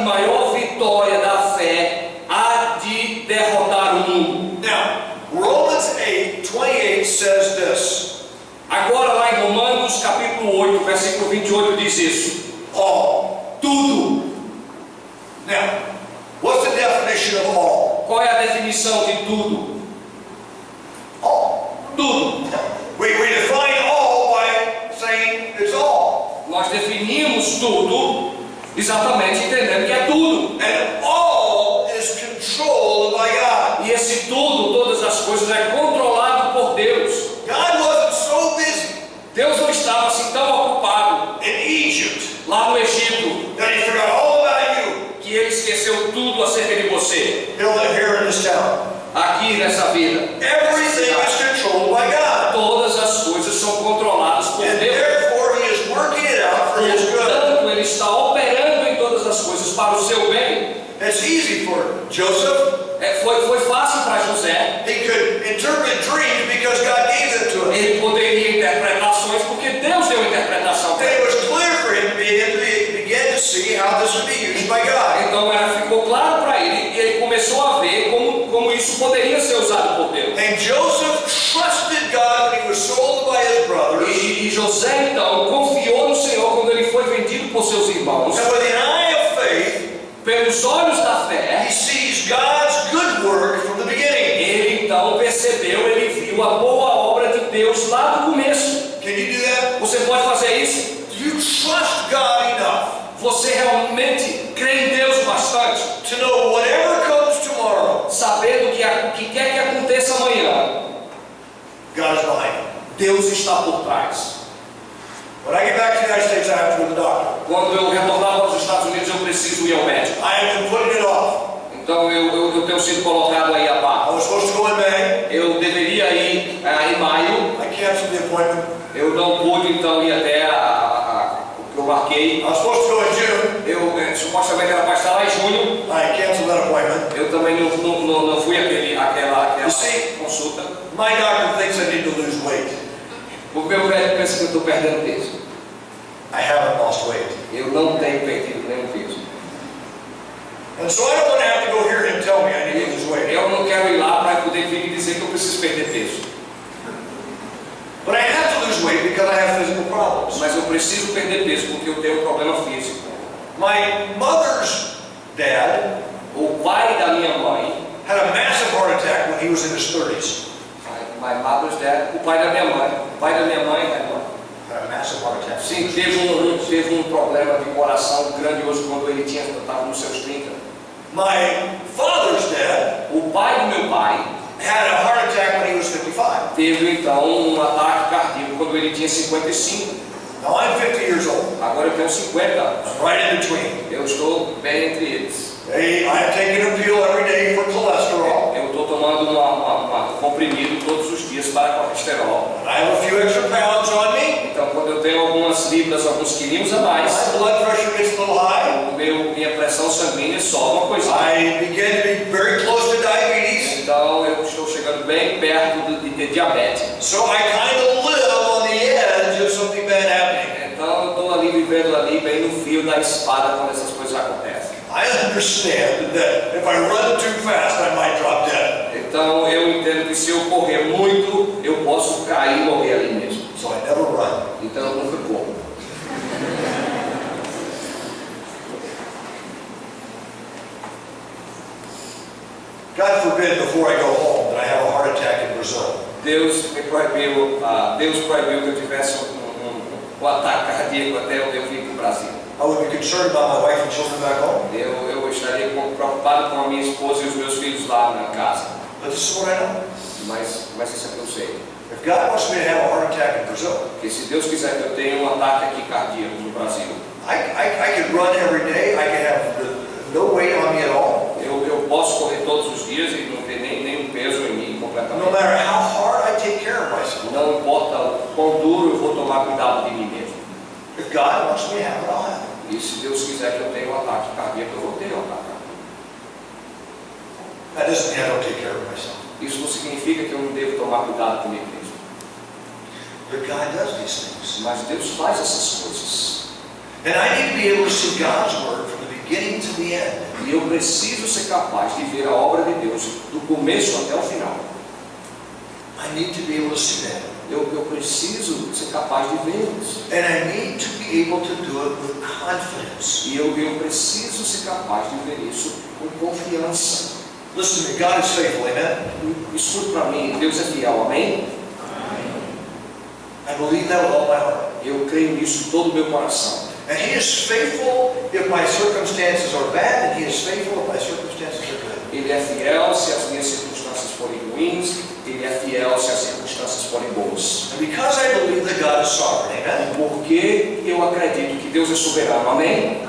maior vitória da fé há de derrotar o mundo. Now, Romans 8:28 says this. Agora lá em Romanos capítulo 8, versículo 28 diz isso. All. Tudo. Now, what's the definition of all? Qual é a definição de tudo? All. Tudo. We define all by saying it's all. Nós definimos tudo exatamente entendendo que é tudo. And all is controlled by God. E esse tudo, todas as coisas, é controlado por Deus. God wasn't so busy Deus não estava assim tão ocupado in Egypt lá no Egito that he forgot all about you. que ele esqueceu tudo acerca de você. He'll live here in this town. Aqui nessa vida, Everything is controlled by God. todas as coisas são controladas por And Deus. therefore he is working it out for his good. Portanto, ele está operando em todas as coisas para o seu bem. It's easy for Joseph. Foi fácil para José. He could interpret dreams because God gave them to him. Ele poderia interpretar sonhos porque Deus deu a interpretação para And ele. it was clear for him to begin to see how this would be used by God. Então ficou claro para ele e ele começou a ver como isso poderia ser usado por Deus. And Joseph trusted God when he was sold by his brothers. E José então confiou no Senhor quando ele foi vendido por seus irmãos. And with an eye of faith, Pelos olhos da fé, he sees God's good work from the beginning. ele então percebeu, ele viu a boa obra de Deus lá no começo. Can you do that? Você pode fazer isso? Do you trust God enough Você realmente crê em Deus bastante, to know whatever comes tomorrow, sabendo que quer que aconteça amanhã, God is behind it? Deus está por trás. When I get back to the United States, I have to go to the doctor. Quando eu retornar para os Estados Unidos, eu preciso ir ao médico. I have been putting it off. Então eu tenho sido colocado aí a I par. was supposed to go in May. Eu deveria ir em maio. I canceled the appointment. Eu não pude então ir até o que eu marquei. I was supposed to go in June. Eu supostamente era para estar lá em junho. I canceled that appointment. Eu também não fui àquela You see, consulta. my doctor thinks I need to lose weight. O meu médico pensa que eu estou perdendo peso. I haven't lost weight. Eu não tenho perdido nenhum peso. And so I don't want to have to go here and tell me I need to lose weight. Eu não quero ir lá para poder vir e dizer que eu preciso perder peso. But I have to lose weight because I have physical problems. Mas eu preciso perder peso porque eu tenho um problema físico. My mother's dad O pai da minha mãe, had a massive heart attack when he was in his 30s. my mother's dad, o pai da minha mãe, Had a massive heart attack. sim, teve um problema de coração grandioso quando ele estava nos seus 30. My father's dad O pai do meu pai had a heart attack when he was 55. teve então um ataque cardíaco quando ele tinha 55. Now I'm 50 years old. Agora eu tenho 50 anos. I'm right in between. Eu estou bem entre eles. I am taking a pill every day for cholesterol. Eu estou tomando um comprimido todos os dias para colesterol. I have a few extra pounds on me. Então quando eu tenho algumas libras, alguns quilinhos a mais, My blood pressure gets a little high. minha pressão sanguínea sobe uma coisinha. I begin to be very close to diabetes. Então eu estou chegando bem perto de ter diabetes. So I kind of live on the edge of something bad happening. Então eu estou ali vivendo ali bem no fio da espada quando essas coisas acontecem. I understand that if I run too fast, I might drop dead. Então eu entendo que se eu correr muito, eu posso cair e morrer ali mesmo. So I never run. Então eu nunca corro. God forbid before I go home that I have a heart attack in Brazil. Deus proibiu que eu tivesse um ataque cardíaco até eu vir para o Brasil. I would be concerned about my wife and children back home. Eu estaria preocupado com a minha esposa e os meus filhos lá na casa. But this is what I know. Mas isso é que eu sei. If God wants me to have a heart attack in Brazil, Porque se Deus quiser que eu tenha um ataque aqui cardíaco no Brasil, I could run every day. I could have no weight on me at all. eu posso correr todos os dias e não ter nenhum peso em mim No completamente. matter how hard I take care of myself. Não importa o quão duro eu vou tomar cuidado de mim mesmo. If God wants me to have it, I'll have it. E se Deus quiser que eu tenha um ataque cardíaco, eu vou ter um ataque cardíaco. That doesn't mean I don't take care of myself. Isso não significa que eu não devo tomar cuidado comigo mesmo. But God does these things. Mas Deus faz essas coisas. And I need to be able to see God's word from the beginning to the end. E eu preciso ser capaz de ver a obra de Deus do começo até o final. I need to be able to see that. Eu preciso ser capaz de vê-los. And I need to be able to do it with confidence. E eu preciso ser capaz de ver isso com confiança. Listen to me, God is faithful, amen? Escute para mim, Deus é fiel, amém? I believe that with all my heart. Eu creio nisso de todo o meu coração. And He is faithful if my circumstances are bad, and He is faithful if my circumstances are good. Ele é fiel se as minhas circunstâncias forem ruins, Ele é fiel se as circunstâncias forem boas. And because I believe that God is sovereign, amen? Porque eu acredito que Deus é soberano, amém?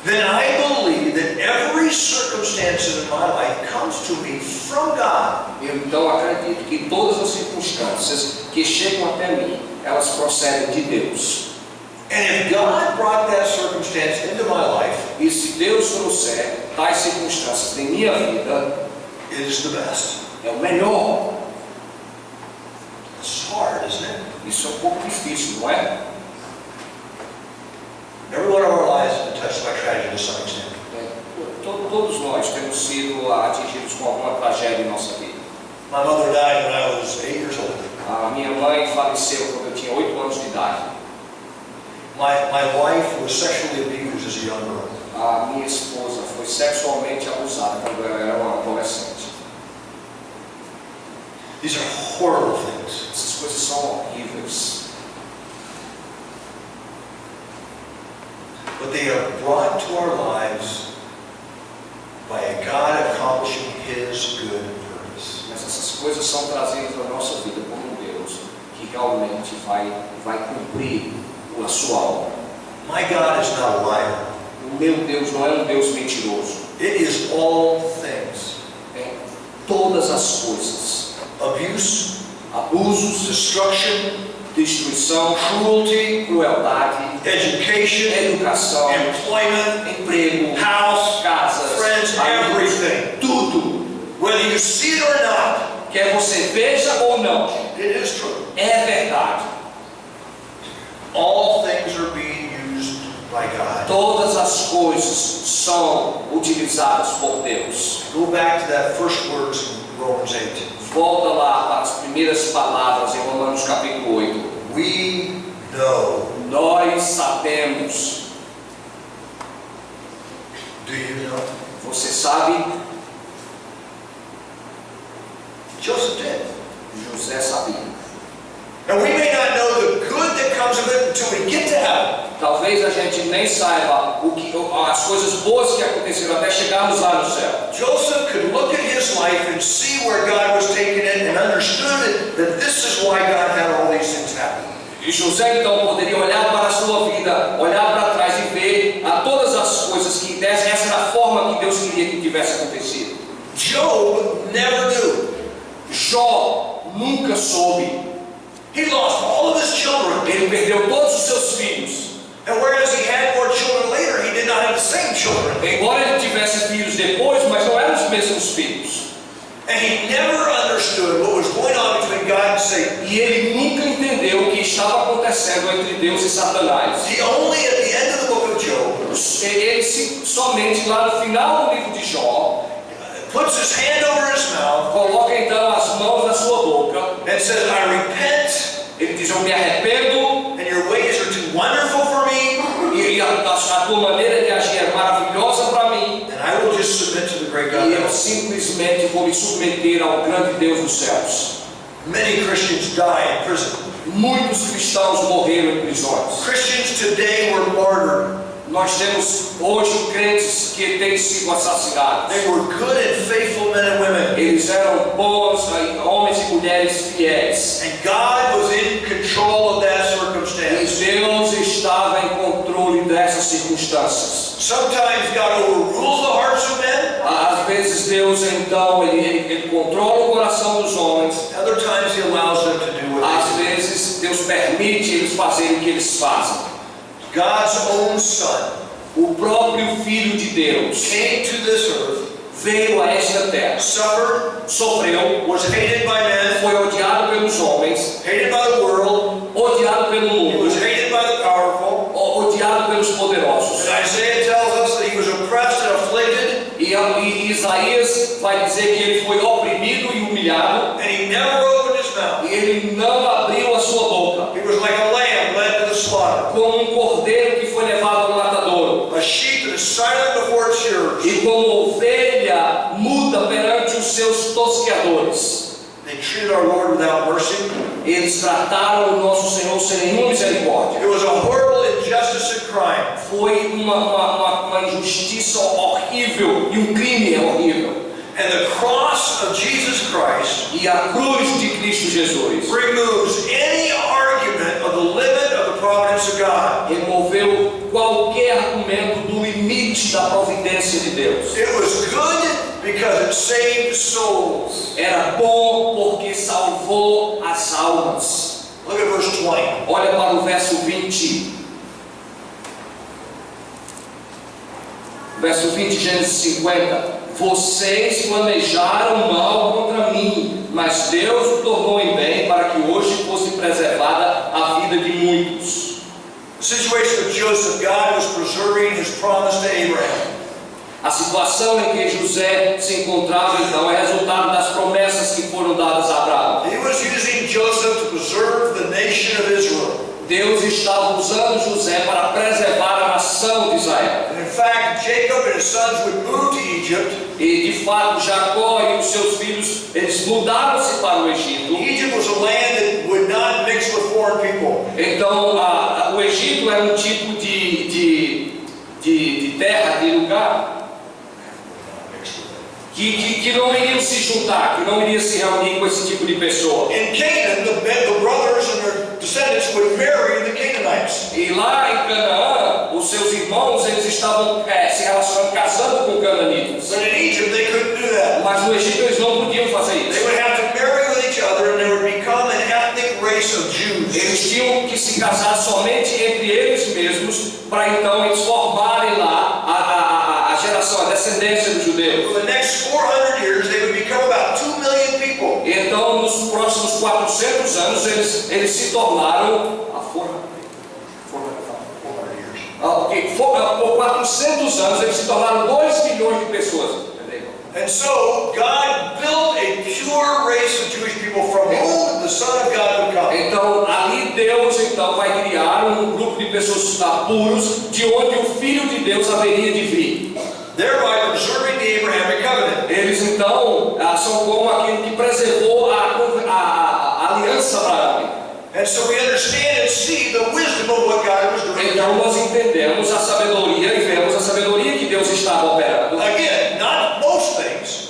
Then I believe that every circumstance in my life comes to me from God. Eu então acredito que todas as circunstâncias que chegam até mim, elas procedem de Deus. And if God brought that circumstance into my life, E se Deus trouxer tais circunstâncias em minha vida, it is the best. é o melhor. It's hard, isn't it? Isso é um pouco difícil, não é? Every one of our lives has been touched by tragedy to some extent. Todos nós temos sido atingidos com alguma tragédia em nossa vida. My mother died when I was 8 years old. A minha mãe faleceu quando eu tinha 8 anos de idade. My wife was sexually abused as a young girl. A minha esposa foi sexualmente abusada quando eu era uma adolescente. These are horrible things. Essas coisas são horríveis. But they are brought to our lives by a God accomplishing His good purpose. Mas essas coisas são trazidas à nossa vida por um Deus que realmente vai cumprir a sua obra. My God is not a liar. O meu Deus não é um Deus mentiroso. It is all things. É todas as coisas. Abuse, Abusos, destruction, destruição, cruelty, crueldade, education, educação, employment, emprego, house, casas, friends, amigos, everything. tudo. Whether you see it or not, Quer você veja ou não, it is true. é verdade. All things are being used by God. Todas as coisas são utilizadas por Deus. Go back to that first words in Romans 8. Volta lá para as primeiras palavras em Romanos capítulo 8. We know. Nós sabemos. Do you know? Você sabe? Joseph did. José sabia. And we may not know the good that comes of it until we get to heaven. Talvez a gente nem saiba as coisas boas que aconteceram até chegarmos lá no céu. Joseph could look at his life and see where God was taking it and understood it, that this is why God had all these things happen. E José então poderia olhar para a sua vida, olhar para trás e ver a todas as coisas que dessem. Essa era a forma que Deus queria que tivesse acontecido. Job never knew. Jó nunca soube. He lost all of his children. Ele perdeu todos os seus filhos. And whereas he had more children later, he did not have the same children. Embora ele tivesse filhos depois, mas não eram os mesmos filhos. And he never understood what was going on between God and Satan. E ele nunca entendeu o que estava acontecendo entre Deus e Satanás. He only, at the end of the book of Job, Ele somente lá no final do livro de Jó, puts his hand over his mouth coloca então as mãos na sua boca. and says, I repent, Ele diz: eu me arrependo, and your ways are too wonderful for me, e a tua maneira de agir é maravilhosa para mim. and I will just submit to the great God. E eu simplesmente vou me submeter ao grande Deus dos céus. Many Christians die in prison. Muitos cristãos morreram em prisões. Christians today were martyred. Nós temos hoje crentes que têm sido assassinados. They were good and faithful men and women. Eles eram bons homens e mulheres fiéis. And God was in control of that E circumstance. Deus estava em controle dessas circunstâncias. Sometimes God overrules the hearts of men. Às vezes Deus então ele controla o coração dos homens. Other times He allows them to do what Às they do. vezes Deus permite eles fazerem o que eles fazem. God's own Son O próprio Filho de Deus came to this earth, veio a esta terra, suffered, sofreu, was hated by men, foi odiado pelos homens, hated by the world, odiado pelo He was mundo, hated by the powerful. odiado pelos poderosos. And Isaiah vai dizer que ele foi oprimido e humilhado, and he never opened his mouth. e ele não abriu a sua boca, He was like a lamb led to the slaughter, como um cordeiro que foi levado ao matadouro, a sheep that is silent before its shearers. e como ovelha muda perante os seus tosqueadores. They treated our Lord without mercy. Eles trataram o nosso Senhor sem nenhuma misericórdia. It was a horrible injustice and crime. Foi uma injustiça horrível e um crime horrível. And the cross of Jesus Christ E a cruz de Cristo Jesus removes any argument of the limit of the providence of God. removeu qualquer argumento do limite da providência de Deus. It was good because it saved souls. Era bom porque salvou as almas. Look at verse 20. Olha para o verso 20. Verso 20, Gênesis 50. Vocês planejaram mal contra mim, mas Deus o tornou em bem para que hoje fosse preservada a vida de muitos. The situation of Joseph, God was preserving his promise to Abraham. A situação em que José se encontrava então é resultado das promessas que foram dadas a Abraão. He was using Joseph to preserve the nation of Israel. Deus estava usando José para preservar a nação de Israel. And in fact, Jacob and his sons would move to Egypt. E de fato Jacó e os seus filhos, eles mudaram-se para o Egito. Egypt was a land that would not mix with foreign people. Então o Egito era um tipo de terra, de lugar que não iriam se juntar, que não iriam se reunir com esse tipo de pessoa. In Canaan, the brothers and their descendants would marry the Canaanites. E lá em Canaã, os seus irmãos, eles estavam se relacionando, casando com cananitas. But in Egypt, they couldn't do that. Mas no Egito eles não podiam fazer They isso. would have to marry with each other, and they would become an ethnic race of Jews. Eles tinham que se casar somente entre eles mesmos, para então eles formarem lá a geração, a descendência dos judeus. For the next 400 years, they would become about 2 million people. Então, nos próximos 400 anos, eles se tornaram por 400 anos eles se tornaram 2 milhões de pessoas. And so, God built a pure race of Jewish people from whom the Son of God would come. Então, ali Deus então vai criar um grupo de pessoas puros, de onde o Filho de Deus haveria de vir. Thereby preserving the Abrahamic covenant. Eles então são como aquele que preservou a aliança abraâmica. And so we understand and see the wisdom of what God was doing. Então nós entendemos a sabedoria e vemos a sabedoria que Deus estava operando. Again, not most things,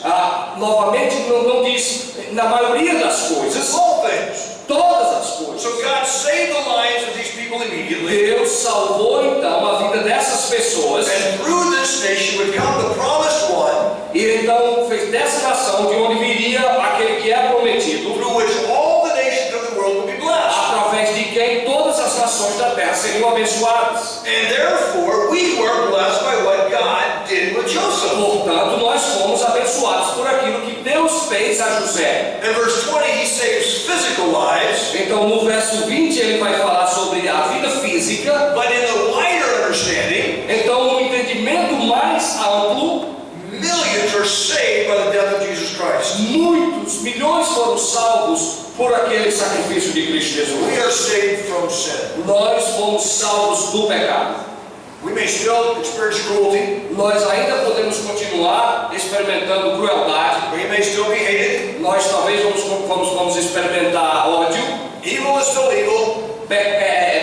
Novamente não diz na maioria das coisas, all things. todas as coisas. So God saved the lives of these people immediately. Deus salvou então a vida dessas pessoas. And through this nation would come the promised one, E então fez dessa nação de onde viria aquele que é prometido, through which all the nations of the world would be blessed. através de quem todas as nações da terra seriam abençoadas. And therefore, we were blessed by what God did with Joseph. Portanto, nós fomos abençoados por aquilo que Deus fez a José. In verse 20, he saves physical lives, Então, no verso 20, ele vai falar sobre a vida física. but in the wider understanding, Então, no entendimento mais amplo, millions are saved by the death of Jesus Christ. muitos, milhões foram salvos por aquele sacrifício de Cristo Jesus. We are saved from sin. Nós fomos salvos do pecado. We may still experience cruelty. Nós ainda podemos continuar experimentando crueldade. We may still be hated. Nós talvez vamos experimentar ódio. Evil is still evil.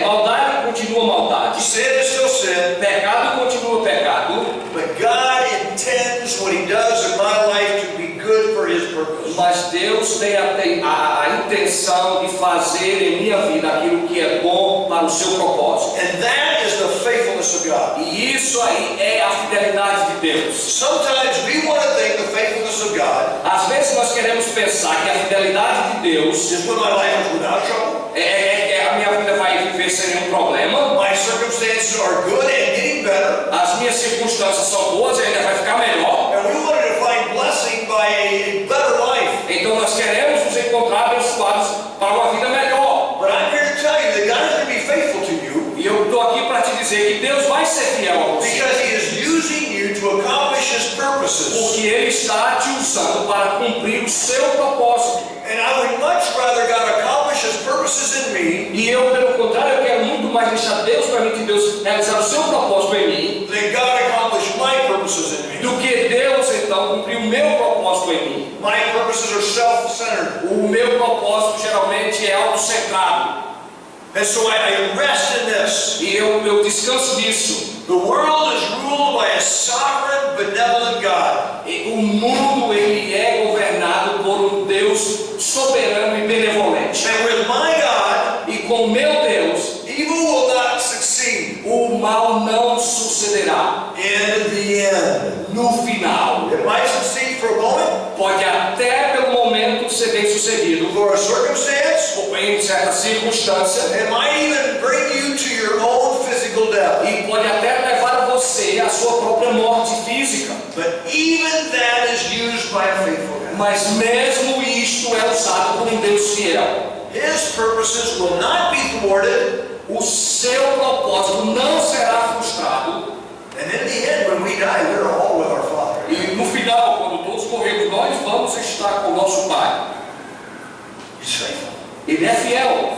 Maldade continua maldade. Sin is still sin. Pecado continua pecado. But God intends what He does in my life to be good for His purpose. Mas Deus tem a intenção de fazer em minha vida aquilo que é bom para o seu propósito. And that is the faithfulness of God. E isso aí é a fidelidade de Deus. Sometimes we want to think the faithfulness of God Às vezes nós queremos pensar que a fidelidade de Deus is when my life is without trouble. a minha vida vai viver sem nenhum problema. My circumstances are good and getting better. As minhas circunstâncias são boas e ainda vai ficar melhor. And we wanted to find blessing by a better life. Então nós queremos nos encontrar abençoados para uma vida melhor. But I'm here to tell you that God is going to be faithful to you E eu estou aqui para te dizer que Deus vai ser fiel a você. because He is using you to accomplish His purpose purposes. Porque Ele está te usando para cumprir o seu propósito. And I would much rather God accomplish His purposes in me E eu, pelo contrário, eu quero muito mais deixar Deus permitir Deus realizar o seu propósito em mim, than God accomplish my purposes in me. do que Deus então cumprir o meu propósito em mim. My purposes are self-centered. O meu propósito geralmente é autocentrado. And so I rest in this. E eu descanso nisso. The world is ruled by a sovereign, benevolent God. E o mundo ele é governado por um Deus soberano e benevolente. And with my God, E com o meu Deus, evil will not succeed. o mal não sucederá. In the end. No final, It might succeed for a moment, pode até pelo momento ser bem sucedido, for a circumstance. em certa circunstância, It might even bring you to your own physical death. e pode até levar você à sua própria morte física. But even that is used by a faithful God. Mas mesmo isto é usado por um Deus fiel. His purposes will not be thwarted. O seu propósito não será frustrado. And in the end, when we die, we're all with our Father. E no final, quando todos morrermos, nós vamos estar com o nosso Pai. He's faithful. Ele é fiel.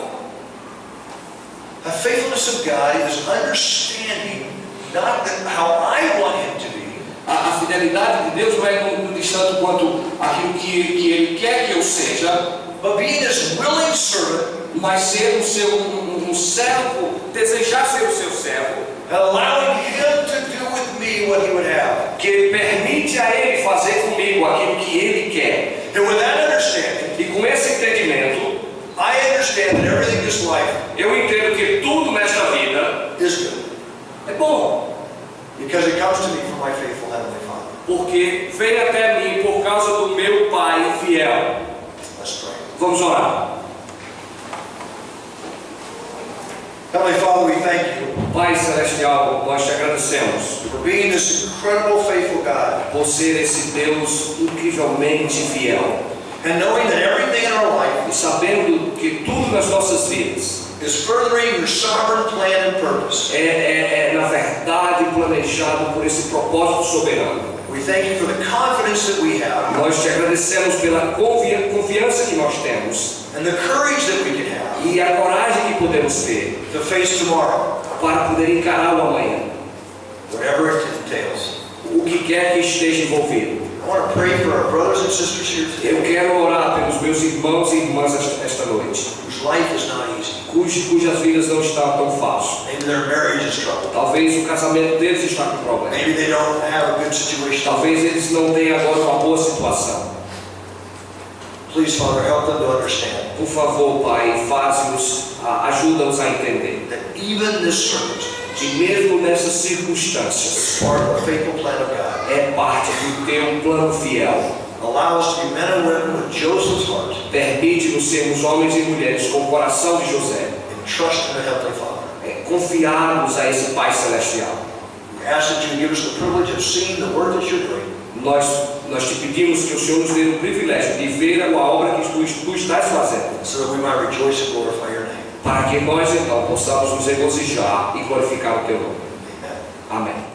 The faithfulness of God is understanding not that how I want Him to be, A fidelidade de Deus não é tão distante quanto aquilo que Ele quer que eu seja, but being His willing servant, mas ser um servo, desejar ser o seu servo, and allowing Him to do with me what He would have. que permite a Ele fazer comigo aquilo que Ele quer. And with that understanding, E com esse entendimento, I understand that everything in this life eu entendo que tudo nesta vida is good, é bom, because it comes to me from my faithful Heavenly Father. porque vem até mim por causa do meu Pai fiel. Let's pray. Vamos orar. Heavenly Father, we thank you Pai Celestial, nós te agradecemos for being this incredible, faithful God, por ser esse Deus incrivelmente fiel. and knowing that everything in our life E sabendo que tudo nas nossas vidas is furthering your sovereign plan and purpose. na verdade planejado por esse propósito soberano. We thank you for the confidence that we have Nós te agradecemos pela confiança que nós temos and the courage that we can have e a coragem que podemos ter to face tomorrow, para poder encarar o amanhã, whatever it entails. o que quer que esteja envolvido. I want to pray for our brothers and sisters here Eu today, quero orar pelos meus irmãos e irmãs esta noite, whose life is not easy. cujas vidas não estão tão fáceis. Maybe their marriage is troubled. Talvez o casamento deles está com problema. Maybe they don't have a good situation. Talvez eles não tenham agora uma boa situação. Please, Father, help them to understand Por favor, Pai, ajuda-os a entender that even this circumstance que mesmo nessas circunstâncias is part of the faithful plan of God. é parte do teu plano fiel. Allow us to be men and women with Joseph's heart Permite-nos sermos homens e mulheres com o coração de José, and trust in the Heavenly Father. confiarmos a esse Pai Celestial. We ask that you give us the privilege of seeing the work that you're doing, Nós te pedimos que o Senhor nos dê o privilégio de ver a obra que tu estás fazendo, so that we might rejoice and glorify your name. para que nós então possamos nos regozijar e glorificar o teu nome. Amen. Amém.